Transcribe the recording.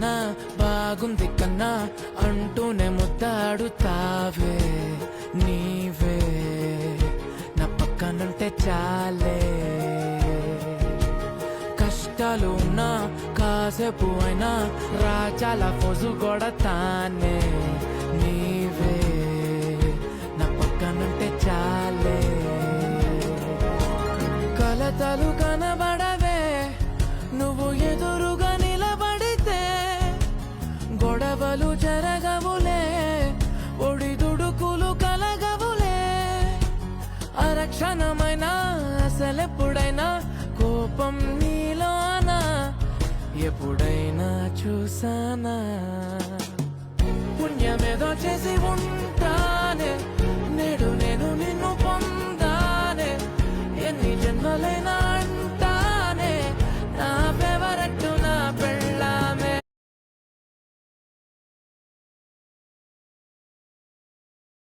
కన్నా బాగుంది కన్నా అంటూనే ముద్దాడుతావే నీవే నా పక్కనుంటే చాలే కష్టాలు ఉన్నా కాసేపు అయినా రాజాల ఫోజు కొడతానే నీవే నా పక్కనుంటే చాలే కలతలు కనబడవే నువ్వు ఎదురుగా నిలబడితే గొడవలు జరగవులే ఒడిదుడుకులు కలగవులే అరక్షణమైనా అసలెప్పుడైనా కోపం నీలోనా ఎప్పుడైనా చూసానా పుణ్యమేదో చేసి ఉంటానే నేడు నేను నిన్ను పొందానే ఎన్ని జన్మలైనా